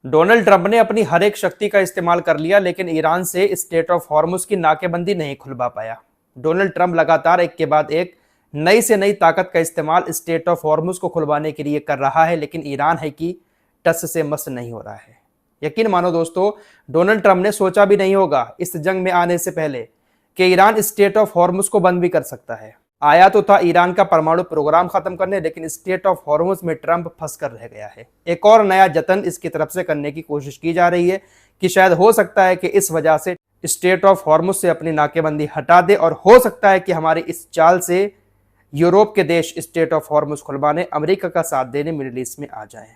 Donald Trump ने अपनी हर एक शक्ति का इस्तेमाल कर लिया, लेकिन ईरान से स्ट्रेट ऑफ हॉर्मुज की नाकेबंदी नहीं खुलवा पाया। डोनाल्ड ट्रंप लगातार एक के बाद एक नई से नई ताकत का इस्तेमाल स्ट्रेट ऑफ हॉर्मुज को खुलवाने के लिए कर रहा है, लेकिन ईरान है कि टस से मस नहीं हो रहा है। यकीन मानो दोस्तों, डोनाल्ड ट्रंप ने सोचा भी नहीं होगा इस जंग में आने से पहले कि ईरान स्ट्रेट ऑफ हॉर्मुज को बंद भी कर सकता है। आया तो था ईरान का परमाणु प्रोग्राम खत्म करने, लेकिन स्ट्रेट ऑफ हॉर्मुज में ट्रंप फंस कर रह गया है। एक और नया जतन इसकी तरफ से करने की कोशिश की जा रही है कि शायद हो सकता है कि इस वजह से स्ट्रेट ऑफ हॉर्मुज से अपनी नाकेबंदी हटा दे, और हो सकता है कि हमारी इस चाल से यूरोप के देश स्ट्रेट ऑफ हॉर्मुज खुलवाने, अमेरिका का साथ देने मिडिल ईस्ट में आ जाएं।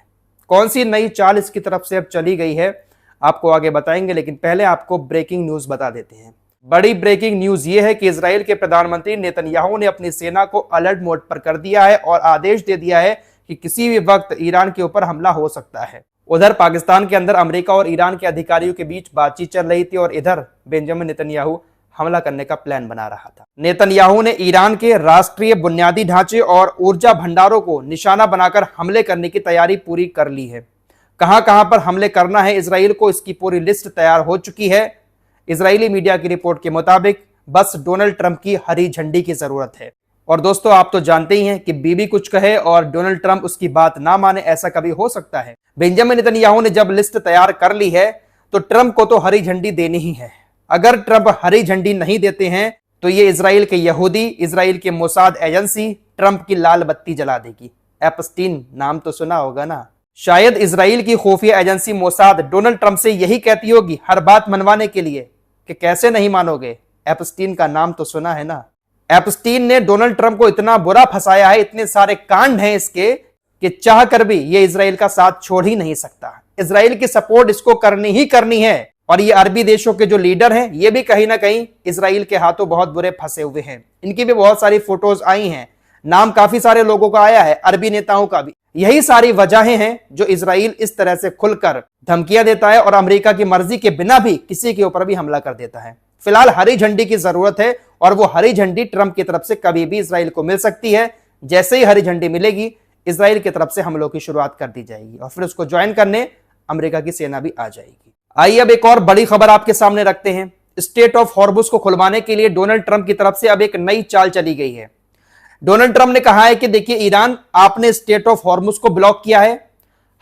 कौन सी नई चाल इसकी तरफ से अब चली गई है आपको आगे बताएंगे, लेकिन पहले आपको ब्रेकिंग न्यूज बता देते हैं। बड़ी ब्रेकिंग न्यूज ये है कि इजराइल के प्रधानमंत्री नेतन्याहू ने अपनी सेना को अलर्ट मोड पर कर दिया है और आदेश दे दिया है कि किसी भी वक्त ईरान के ऊपर हमला हो सकता है। उधर पाकिस्तान के अंदर अमेरिका और ईरान के अधिकारियों के बीच बातचीत चल रही थी और इधर बेंजामिन नेतन्याहू हमला करने का प्लान बना रहा था। नेतन्याहू ने ईरान के राष्ट्रीय बुनियादी ढांचे और ऊर्जा भंडारों को निशाना बनाकर हमले करने की तैयारी पूरी कर ली है। कहां कहां पर हमले करना है इजराइल को, इसकी पूरी लिस्ट तैयार हो चुकी है। इजरायली मीडिया की रिपोर्ट के मुताबिक बस डोनाल्ड ट्रंप की हरी झंडी की जरूरत है। और दोस्तों, आप तो जानते ही हैं कि बीबी कुछ कहे और डोनाल्ड ट्रंप उसकी बात ना माने, ऐसा कभी हो सकता है। बेंजामिन नेतन्याहू ने जब लिस्ट तैयार कर ली है तो ट्रंप को तो हरी झंडी देनी ही है। अगर ट्रंप हरी झंडी नहीं देते हैं तो ये इजराइल के यहूदी, इजराइल के मोसाद एजेंसी ट्रंप की लाल बत्ती जला देगी। एप्स्टीन नाम तो सुना होगा ना। शायद इजराइल की खुफिया एजेंसी मोसाद डोनाल्ड ट्रंप से यही कहती होगी हर बात मनवाने के लिए कि कैसे नहीं मानोगे, एप्स्टीन का नाम तो सुना है ना। एप्स्टीन ने डोनाल्ड ट्रंप को इतना बुरा फंसाया है, इतने सारे कांड हैं इसके कि चाह कर भी ये इजराइल का साथ छोड़ ही नहीं सकता। इजराइल की सपोर्ट इसको करनी ही करनी है। और ये अरबी देशों के जो लीडर हैं ये भी कहीं ना कहीं इजराइल के हाथों बहुत बुरे फंसे हुए हैं। इनकी भी बहुत सारी फोटोज आई हैं, नाम काफी सारे लोगों का आया है, अरबी नेताओं का भी। यही सारी वजहें हैं जो इजराइल इस तरह से खुलकर धमकियां देता है और अमेरिका की मर्जी के बिना भी किसी के ऊपर भी हमला कर देता है। फिलहाल हरी झंडी की जरूरत है और वो हरी झंडी ट्रंप की तरफ से कभी भी इजराइल को मिल सकती है। जैसे ही हरी झंडी मिलेगी, इजराइल की तरफ से हमलों की शुरुआत कर दी जाएगी और फिर उसको ज्वाइन करने अमेरिका की सेना भी आ जाएगी। आइए अब एक और बड़ी खबर आपके सामने रखते हैं। स्ट्रेट ऑफ हॉर्मुज को खुलवाने के लिए डोनाल्ड ट्रंप की तरफ से अब एक नई चाल चली गई है। डोनाल्ड ट्रंप ने कहा है कि देखिए ईरान, आपने स्ट्रेट ऑफ हॉर्मुज को ब्लॉक किया है,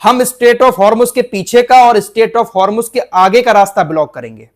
हम स्ट्रेट ऑफ हॉर्मुज के पीछे का और स्ट्रेट ऑफ हॉर्मुज के आगे का रास्ता ब्लॉक करेंगे।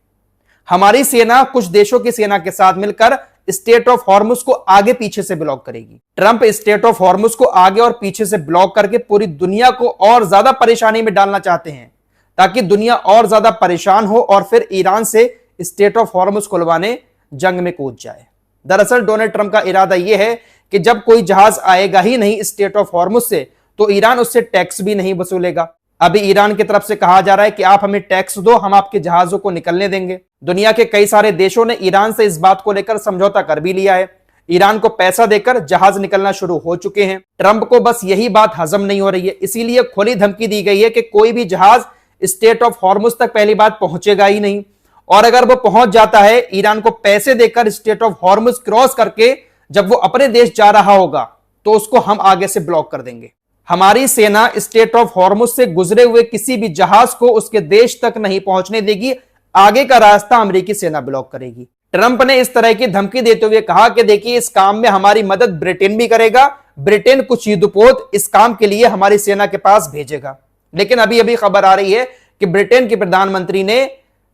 हमारी सेना कुछ देशों की सेना के साथ मिलकर स्ट्रेट ऑफ हॉर्मुज को आगे पीछे से ब्लॉक करेगी। ट्रंप स्ट्रेट ऑफ हॉर्मुज को आगे और पीछे से ब्लॉक करके पूरी दुनिया को और ज्यादा परेशानी में डालना चाहते हैं, ताकि दुनिया और ज्यादा परेशान हो और फिर ईरान से स्ट्रेट ऑफ हॉर्मुज खुलवाने जंग में कूद जाए। दरअसल डोनाल्ड ट्रंप का इरादा यह है कि जब कोई जहाज आएगा ही नहीं स्ट्रेट ऑफ हॉर्मुज से तो ईरान उससे टैक्स भी नहीं वसूलेगा। अभी ईरान की तरफ से कहा जा रहा है कि आप हमें टैक्स दो, हम आपके जहाजों को निकलने देंगे। दुनिया के कई सारे देशों ने ईरान से इस बात को लेकर समझौता कर भी लिया है। ईरान को पैसा देकर जहाज निकलना शुरू हो चुके हैं। ट्रंप को बस यही बात हजम नहीं हो रही है, इसीलिए खुली धमकी दी गई है कि कोई भी जहाज स्ट्रेट ऑफ हॉर्मुज तक पहली बात पहुंचेगा ही नहीं, और अगर वो पहुंच जाता है ईरान को पैसे देकर स्ट्रेट ऑफ हॉर्मुज क्रॉस करके जब वो अपने देश जा रहा होगा तो उसको हम आगे से ब्लॉक कर देंगे। हमारी सेना स्ट्रेट ऑफ हॉर्मुज से गुजरे हुए किसी भी जहाज को उसके देश तक नहीं पहुंचने देगी, आगे का रास्ता अमेरिकी सेना ब्लॉक करेगी। ट्रंप ने इस तरह की धमकी देते हुए कहा कि देखिए इस काम में हमारी मदद ब्रिटेन भी करेगा, ब्रिटेन कुछ युद्धपोत इस काम के लिए हमारी सेना के पास भेजेगा। लेकिन अभी अभी खबर आ रही है कि ब्रिटेन के प्रधानमंत्री ने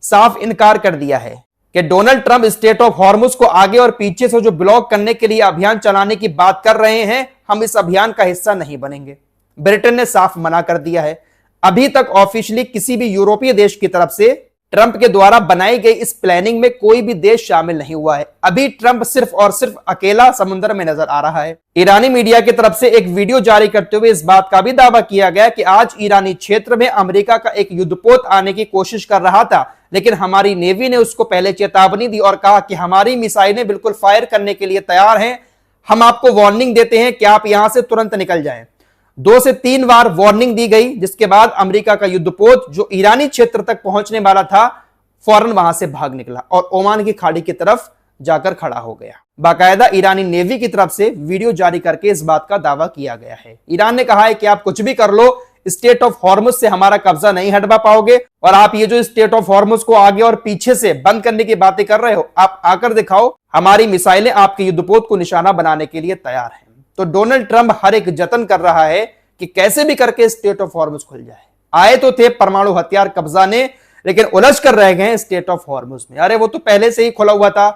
साफ इनकार कर दिया है कि Donald Trump straight of Hormuz को आगे और पीछे से जो ब्लॉक करने के लिए अभियान चलाने की बात कर रहे हैं, हम इस अभियान का हिस्सा नहीं बनेंगे। ब्रिटेन ने साफ मना कर दिया है। अभी तक ऑफिशियली किसी भी यूरोपीय देश की तरफ से ट्रंप के द्वारा बनाई गई इस प्लानिंग में कोई भी देश शामिल नहीं हुआ है। अभी ट्रंप सिर्फ और सिर्फ अकेला समुद्र में नजर आ रहा है। ईरानी मीडिया की तरफ से एक वीडियो जारी करते हुए इस बात का भी दावा किया गया कि आज ईरानी क्षेत्र में अमेरिका का एक युद्धपोत आने की कोशिश कर रहा था, लेकिन हमारी नेवी ने उसको पहले चेतावनी दी और कहा कि हमारी मिसाइलें बिल्कुल फायर करने के लिए तैयार हैं, हम आपको वार्निंग देते हैं कि आप यहां से तुरंत निकल जाएं। 2 से 3 बार वार्निंग दी गई, जिसके बाद अमेरिका का युद्धपोत जो ईरानी क्षेत्र तक पहुंचने वाला था फौरन वहां से भाग निकला और ओमान की खाड़ी की तरफ जाकर खड़ा हो गया। बाकायदा ईरानी नेवी की तरफ से वीडियो जारी करके इस बात का दावा किया गया है। ईरान ने कहा है कि आप कुछ भी कर लो, स्टेट ऑफ हॉर्मुज से हमारा कब्जा नहीं हटवा पाओगे। और आप ये जो स्टेट ऑफ हॉर्मुज को आगे और पीछे से बंद करने की बातें कर रहे हो, आप आकर दिखाओ, हमारी मिसाइलें आपके युद्धपोत को निशाना बनाने के लिए तैयार हैं। तो डोनाल्ड ट्रंप हर एक जतन कर रहा है कि कैसे भी करके स्टेट ऑफ हॉर्मुज खुल जाए। आए तो थे परमाणु हथियार कब्जाने, लेकिन उलझ कर रह गए स्टेट ऑफ हॉर्मुज में। अरे वो तो पहले से ही खुला हुआ था,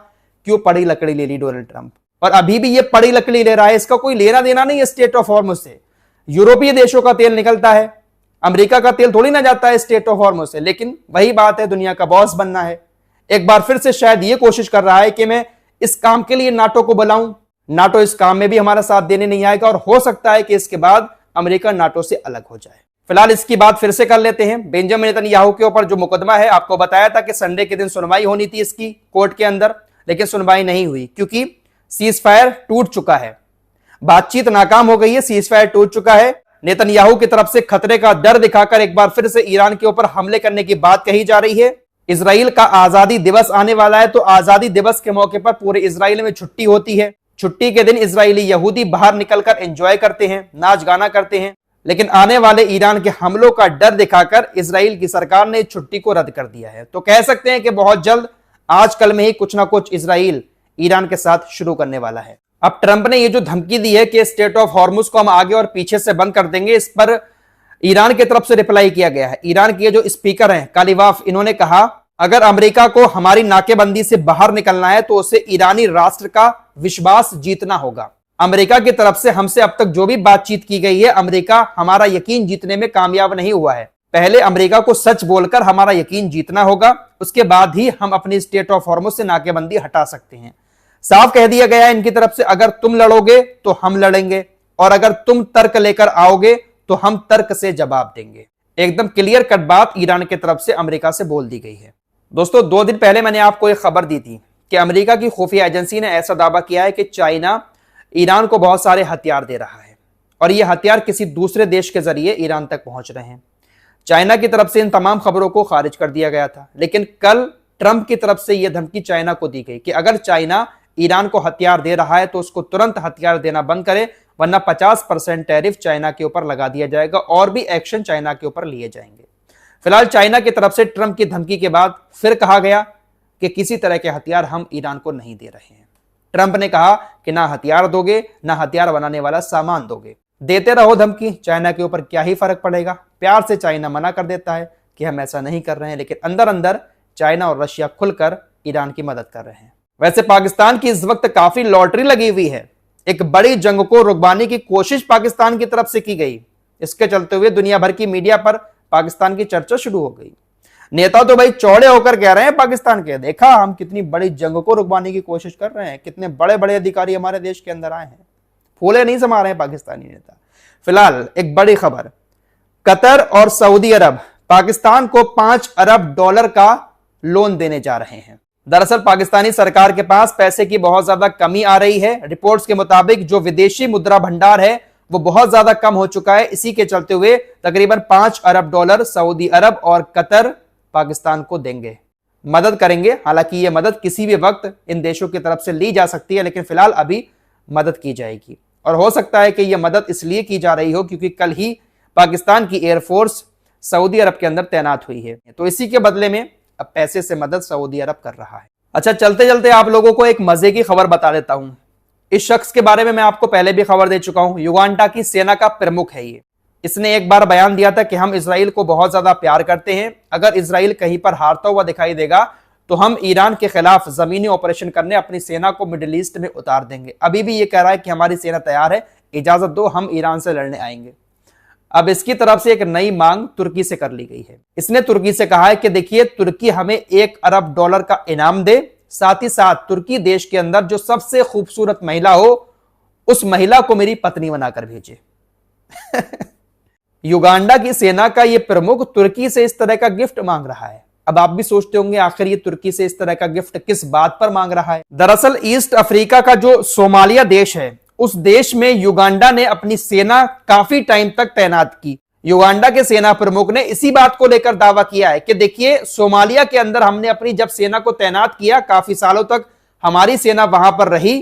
क्यों पड़ी लकड़ी ले ली डोनाल्ड ट्रंप? और अभी भी ये पड़ी लकड़ी ले रहा है, इसका कोई लेना देना नहीं है स्टेट ऑफ हॉर्मुज से। यूरोपीय देशों का तेल निकलता है, अमेरिका का तेल थोड़ी ना जाता है स्टेट ऑफ हॉर्मुज से। लेकिन वही बात है, दुनिया का बॉस बनना है। एक बार फिर से शायद ये कोशिश कर रहा है कि मैं इस काम के लिए नाटो को बुलाऊं। नाटो इस काम में भी हमारा साथ देने नहीं आएगा और हो सकता है कि इसके बाद अमेरिका नाटो से अलग हो जाए। फिलहाल इसकी बात फिर से कर लेते हैं। बेंजामिन नेतन्याहू के ऊपर जो मुकदमा है, आपको बताया था कि संडे के दिन सुनवाई होनी थी इसकी कोर्ट के अंदर, लेकिन सुनवाई नहीं हुई क्योंकि सीज फायर टूट चुका है, बातचीत नाकाम हो गई है, सीज फायर टूट चुका है। नेतन्याहू की तरफ से खतरे का डर दिखाकर एक बार फिर से ईरान के ऊपर हमले करने की बात कही जा रही है। इजराइल का आजादी दिवस आने वाला है, तो आजादी दिवस के मौके पर पूरे इजराइल में छुट्टी होती है। छुट्टी के दिन इजरायली यहूदी बाहर निकलकर एंजॉय करते हैं, नाच गाना करते हैं। लेकिन आने वाले ईरान के हमलों का डर दिखाकर इजराइल की सरकार ने छुट्टी को रद्द कर दिया है। तो कह सकते हैं कि बहुत जल्द आजकल में ही कुछ ना कुछ इजराइल ईरान के साथ शुरू करने वाला है। अब ट्रंप ने ये जो धमकी दी है कि स्टेट ऑफ हॉर्मुज को हम आगे और पीछे से बंद कर देंगे, इस पर ईरान की तरफ से रिप्लाई किया गया है। ईरान के जो स्पीकर हैं कालिबाफ, इन्होंने कहा अगर अमेरिका को हमारी नाकेबंदी से बाहर निकलना है तो उसे ईरानी राष्ट्र का विश्वास जीतना होगा। अमेरिका की तरफ से हमसे अब तक जो भी बातचीत की गई है, अमेरिका हमारा यकीन जीतने में कामयाब नहीं हुआ है। पहले अमेरिका को सच बोलकर हमारा यकीन जीतना होगा, उसके बाद ही हम अपनी स्टेट ऑफ हॉर्मुज से नाकेबंदी हटा सकते हैं। साफ कह दिया गया है इनकी तरफ से, अगर तुम लड़ोगे तो हम लड़ेंगे और अगर तुम तर्क लेकर आओगे तो हम तर्क से जवाब देंगे। एकदम क्लियर कट बात ईरान की तरफ से अमेरिका से बोल दी गई है। दोस्तों, 2 दिन पहले मैंने आपको एक खबर दी थी कि अमेरिका की खुफिया एजेंसी ने ऐसा दावा किया है कि चाइना ईरान को बहुत सारे हथियार दे रहा है और ये हथियार किसी दूसरे देश के जरिए ईरान तक पहुंच रहे हैं। चाइना की तरफ से इन तमाम खबरों को खारिज कर दिया गया था, लेकिन कल ट्रंप की तरफ से यह धमकी चाइना को दी गई कि अगर चाइना ईरान को हथियार दे रहा है तो उसको तुरंत हथियार देना बंद करे, वरना 50% टैरिफ चाइना के ऊपर लगा दिया जाएगा और भी एक्शन चाइना के ऊपर लिए जाएंगे। फिलहाल चाइना की तरफ से ट्रंप की धमकी के बाद फिर कहा गया कि किसी तरह के हथियार हम ईरान को नहीं दे रहे हैं। ट्रंप ने कहा कि ना हथियार दोगे, ना हथियार बनाने वाला सामान दोगे, देते रहो धमकी, चाइना के ऊपर क्या ही फर्क पड़ेगा। प्यार से चाइना मना कर देता है कि हम ऐसा नहीं कर रहे हैं, लेकिन अंदर अंदर चाइना और रशिया खुलकर ईरान की मदद कर रहे हैं। वैसे पाकिस्तान की इस वक्त काफी लॉटरी लगी हुई है। एक बड़ी जंग को रुकवाने की कोशिश पाकिस्तान की तरफ से की गई। इसके चलते हुए दुनिया भर की मीडिया पर पाकिस्तान की चर्चा शुरू हो गई। नेता तो भाई चौड़े होकर कह रहे हैं पाकिस्तान के, देखा हम कितनी बड़ी जंग को रुकवाने की कोशिश कर रहे हैं, कितने बड़े बड़े अधिकारी हमारे देश के अंदर आए हैं। फूले नहीं समा रहे हैं पाकिस्तानी नेता। फिलहाल एक बड़ी खबर, कतर और सऊदी अरब पाकिस्तान को $5 अरब का लोन देने जा रहे हैं। दरअसल पाकिस्तानी सरकार के पास पैसे की बहुत ज्यादा कमी आ रही है। रिपोर्ट्स के मुताबिक जो विदेशी मुद्रा भंडार है वो बहुत ज्यादा कम हो चुका है। इसी के चलते हुए तकरीबन $5 अरब सऊदी अरब और कतर पाकिस्तान को देंगे, मदद करेंगे। हालांकि यह मदद किसी भी वक्त इन देशों की तरफ से ली जा सकती है, लेकिन फिलहाल अभी मदद की जाएगी। और हो सकता है कि यह मदद इसलिए की जा रही हो क्योंकि कल ही पाकिस्तान की एयरफोर्स सऊदी अरब के अंदर तैनात हुई है, तो इसी के बदले में अब पैसे से मदद सऊदी अरब कर रहा है। अच्छा, चलते चलते आप लोगों को एक मजे की खबर बता देता हूं। इस शख्स के बारे में मैं आपको पहले भी खबर दे चुका हूं। युगांडा की सेना का प्रमुख है ये। इसने एक बार बयान दिया था कि हम इजराइल को बहुत ज्यादा प्यार करते हैं, अगर इजराइल कहीं पर हारता हुआ दिखाई देगा तो हम ईरान के खिलाफ जमीनी ऑपरेशन करने अपनी सेना को मिडिल ईस्ट में उतार देंगे। अभी भी ये कह रहा है कि हमारी सेना तैयार है, इजाजत दो, हम ईरान से लड़ने आएंगे। अब इसकी तरफ से एक नई मांग तुर्की से कर ली गई है। इसने तुर्की से कहा है कि देखिए, तुर्की हमें $1 अरब का इनाम दे, साथ ही साथ तुर्की देश के अंदर जो सबसे खूबसूरत महिला हो उस महिला को मेरी पत्नी बनाकर भेजे। युगांडा की सेना का यह प्रमुख तुर्की से इस तरह का गिफ्ट मांग रहा है। अब आप भी सोचते होंगे आखिर ये तुर्की से इस तरह का गिफ्ट किस बात पर मांग रहा है। दरअसल ईस्ट अफ्रीका का जो सोमालिया देश है, उस देश में युगांडा ने अपनी सेना काफी टाइम तक तैनात की। युगांडा के सेना प्रमुख ने इसी बात को लेकर दावा किया है कि देखिए, सोमालिया के अंदर हमने अपनी जब सेना को तैनात किया, काफी सालों तक हमारी सेना वहां पर रही।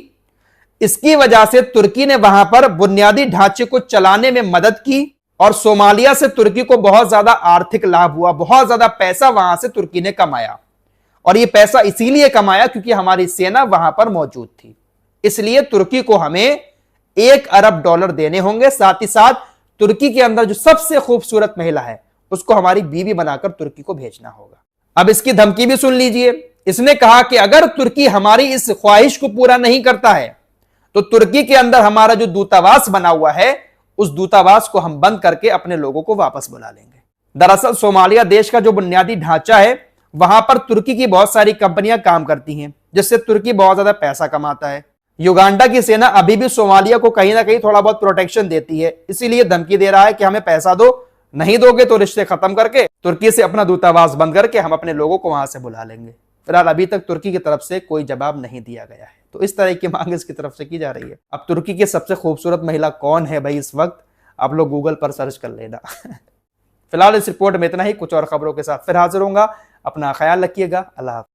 इसकी वजह से तुर्की ने वहां पर बुनियादी ढांचे को चलाने में मदद की और सोमालिया से तुर्की को बहुत ज्यादा आर्थिक लाभ हुआ, बहुत ज्यादा पैसा वहां से तुर्की ने कमाया। और ये पैसा इसीलिए कमाया क्योंकि हमारी सेना वहां पर मौजूद थी। इसलिए तुर्की को हमें $1 अरब देने होंगे। साथ ही साथ तुर्की के अंदर जो सबसे खूबसूरत महिला है उसको हमारी बीवी बनाकर तुर्की को भेजना होगा। अब इसकी धमकी भी सुन लीजिए। इसने कहा कि अगर तुर्की हमारी इस ख्वाहिश को पूरा नहीं करता है तो तुर्की के अंदर हमारा जो दूतावास बना हुआ है उस दूतावास को हम बंद करके अपने लोगों को वापस बुला लेंगे। दरअसल सोमालिया देश का जो बुनियादी ढांचा है वहां पर तुर्की की बहुत सारी कंपनियां काम करती हैं, जिससे तुर्की बहुत ज्यादा पैसा कमाता है। युगांडा की सेना अभी भी सोमालिया को कहीं ना कहीं थोड़ा बहुत प्रोटेक्शन देती है, इसीलिए धमकी दे रहा है कि हमें पैसा दो, नहीं दोगे तो रिश्ते खत्म करके तुर्की से अपना दूतावास बंद करके हम अपने लोगों को वहां से बुला लेंगे। फिलहाल अभी तक तुर्की की तरफ से कोई जवाब नहीं दिया गया है, तो इस तरह की मांग इसकी तरफ से की जा रही है। अब तुर्की की सबसे खूबसूरत महिला कौन है भाई इस वक्त, आप लोग गूगल पर सर्च कर लेना। फिलहाल इस रिपोर्ट में इतना ही, कुछ और खबरों के साथ फिर हाजिर होऊंगा। अपना ख्याल रखिएगा। अल्लाह हाफ़िज़।